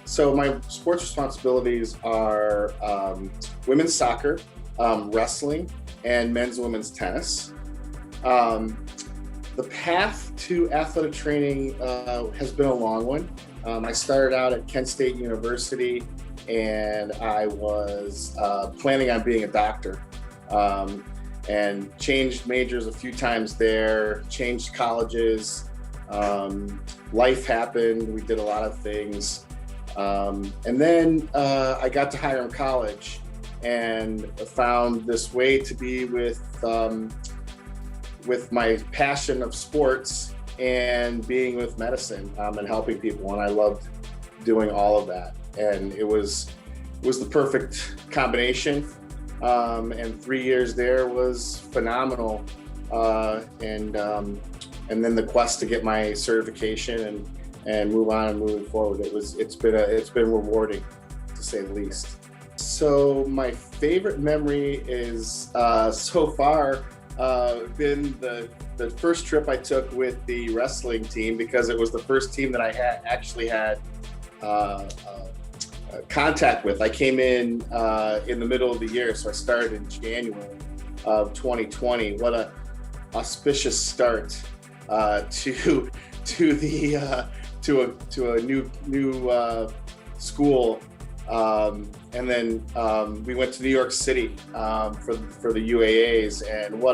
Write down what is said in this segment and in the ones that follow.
So my sports responsibilities are women's soccer, wrestling, and men's and women's tennis. Um, the path to athletic training has been a long one. I started out at Kent State University, and I was planning on being a doctor, and changed majors a few times there, changed colleges. Life happened. We did a lot of things. And then I got to Hiram College and found this way to be with my passion of sports and being with medicine and helping people. And I loved doing all of that. And it was the perfect combination. And 3 years there was phenomenal. And then the quest to get my certification and move on and moving forward. It's been rewarding, to say the least. So my favorite memory is so far been the first trip I took with the wrestling team, because it was the first team that I had contact with. I came in the middle of the year, so I started in January of 2020. What a auspicious start to a new school, and then we went to New York City for the UAAs, and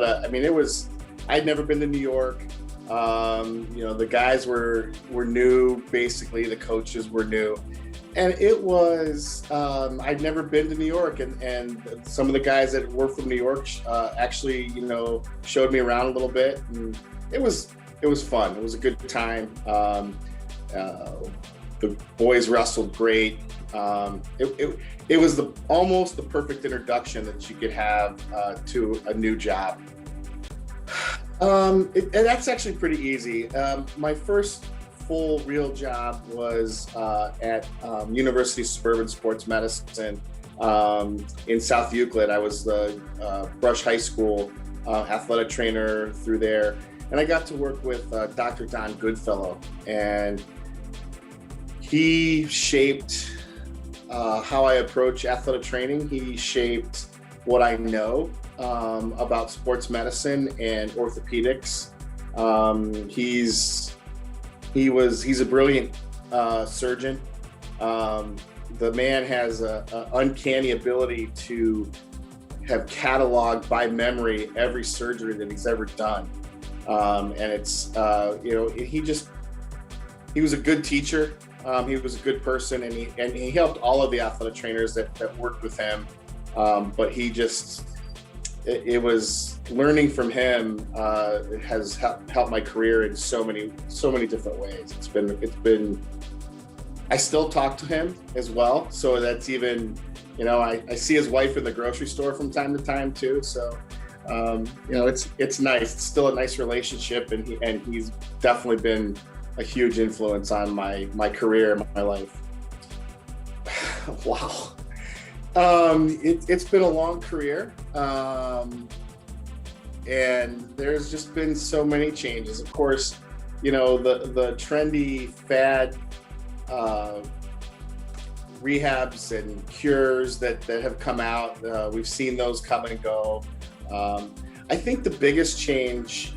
I'd never been to New York. The guys were new, basically the coaches were new, and it was I'd never been to New York, and some of the guys that were from New York actually showed me around a little bit, and it was fun. It was a good time. The boys wrestled great. It was almost the perfect introduction that you could have to a new job. And that's actually pretty easy. My first full real job was at University of Suburban Sports Medicine in South Euclid. I was the Brush High School athletic trainer through there. And I got to work with Dr. Don Goodfellow, and he shaped how I approach athletic training. He shaped what I know about sports medicine and orthopedics. He's a brilliant surgeon. The man has an uncanny ability to have cataloged by memory every surgery that he's ever done. And it's he was a good teacher. He was a good person, and he helped all of the athletic trainers that worked with him. But it was learning from him has helped my career in so many different ways. It's been. I still talk to him as well, so that's even. I see his wife in the grocery store from time to time too. So. It's nice. It's still a nice relationship, and he's definitely been a huge influence on my career and my life. Wow. It's been a long career, and there's just been so many changes. Of course, the trendy fad rehabs and cures that have come out. We've seen those come and go. I think the biggest change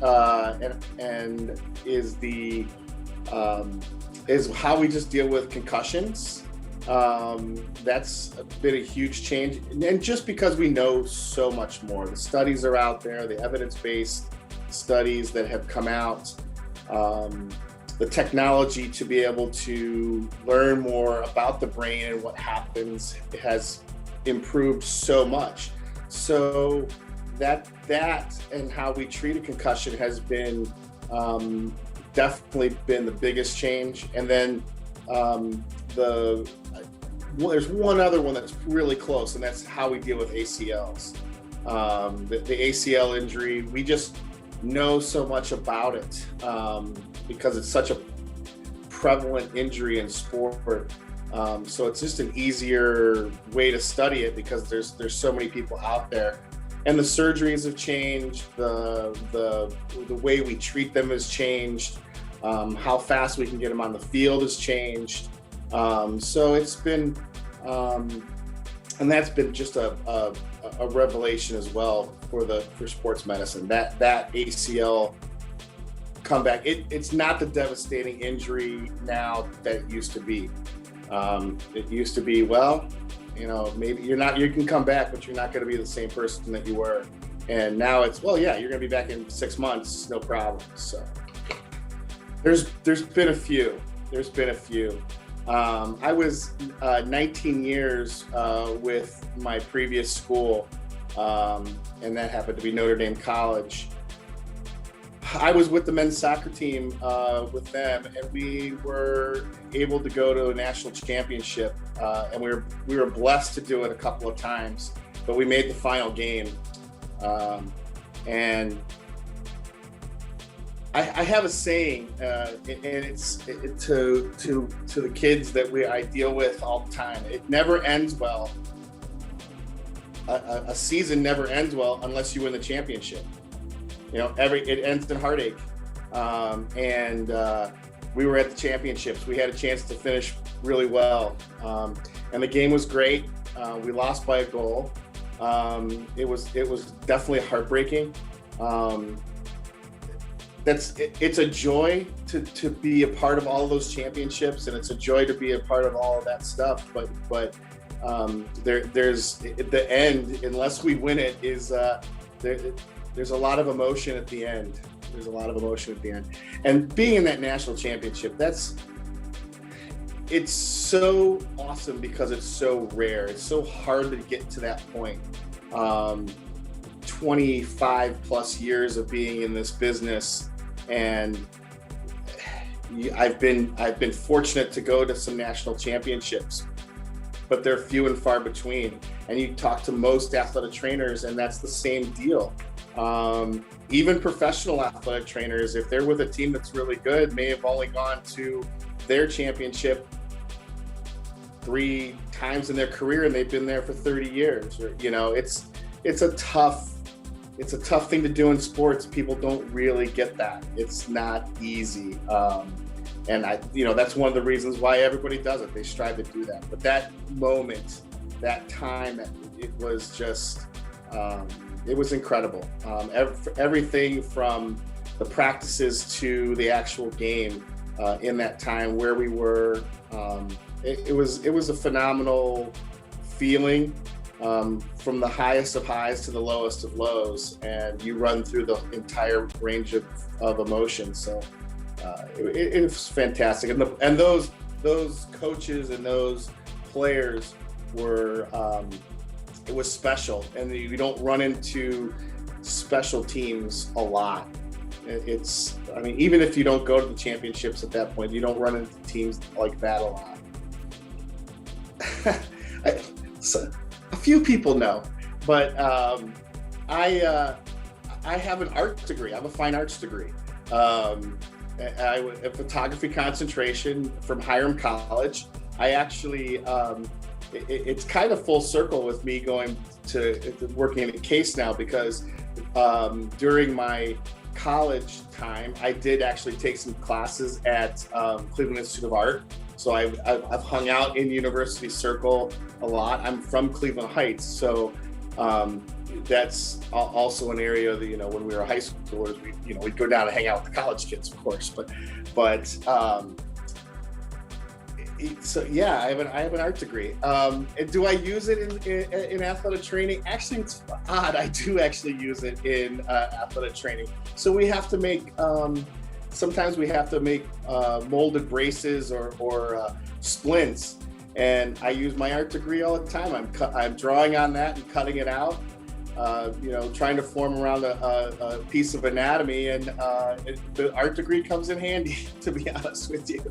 is how we just deal with concussions. That's been a huge change, and just because we know so much more. The studies are out there, the evidence-based studies that have come out, the technology to be able to learn more about the brain and what happens has improved so much. So that and how we treat a concussion has been definitely been the biggest change. And then there's one other one that's really close, and that's how we deal with ACLs. The ACL injury, we just know so much about it because it's such a prevalent injury in sport. So it's just an easier way to study it because there's so many people out there. And the surgeries have changed, the way we treat them has changed, how fast we can get them on the field has changed. So it's been, and that's been just a revelation as well for sports medicine. That ACL comeback, it's not the devastating injury now that it used to be. It used to be, well, maybe you can come back, but you're not going to be the same person that you were. And now it's, well, yeah, you're going to be back in 6 months, no problem. So there's been a few. I was 19 years with my previous school, and that happened to be Notre Dame College. I was with the men's soccer team with them, and we were able to go to a national championship, and we were blessed to do it a couple of times, but we made the final game. And I have a saying, and it's to the kids that I deal with all the time. It never ends well. A season never ends well unless you win the championship. It ends in heartache. And we were at the championships. We had a chance to finish really well, and the game was great. We lost by a goal. It was definitely heartbreaking. It's a joy to be a part of all of those championships, and it's a joy to be a part of all of that stuff. But there's at the end, unless we win it, is there's a lot of emotion at the end. And being in that national championship, it's so awesome because it's so rare. It's so hard to get to that point. 25 plus years of being in this business, and I've been fortunate to go to some national championships, but they're few and far between. And you talk to most athletic trainers, and that's the same deal. Even professional athletic trainers, if they're with a team that's really good, may have only gone to their championship 3 times in their career, and they've been there for 30 years. It's a tough thing to do in sports. People don't really get that. It's not easy. And that's one of the reasons why everybody does it. They strive to do that. But that moment, that time, it was just, it was incredible. Everything from the practices to the actual game in that time where we were, it was a phenomenal feeling, from the highest of highs to the lowest of lows, and you run through the entire range of emotions. So it was fantastic, and those coaches and those players were, it was special, and you don't run into special teams a lot. Even if you don't go to the championships at that point, you don't run into teams like that a lot. So, a few people know, but I have an art degree. I have a fine arts degree. A photography concentration from Hiram College. I actually, it's kind of full circle with me going to working in a case now, because during my college time, I did actually take some classes at Cleveland Institute of Art. So I've hung out in University Circle a lot. I'm from Cleveland Heights, so that's also an area that, when we were high schoolers, we'd go down and hang out with the college kids, of course. So yeah, I have an art degree. And do I use it in athletic training? Actually, it's odd. I do actually use it in athletic training. So we have to make. Sometimes we have to make molded braces or splints, and I use my art degree all the time. I'm drawing on that and cutting it out, trying to form around a piece of anatomy, and the art degree comes in handy, to be honest with you.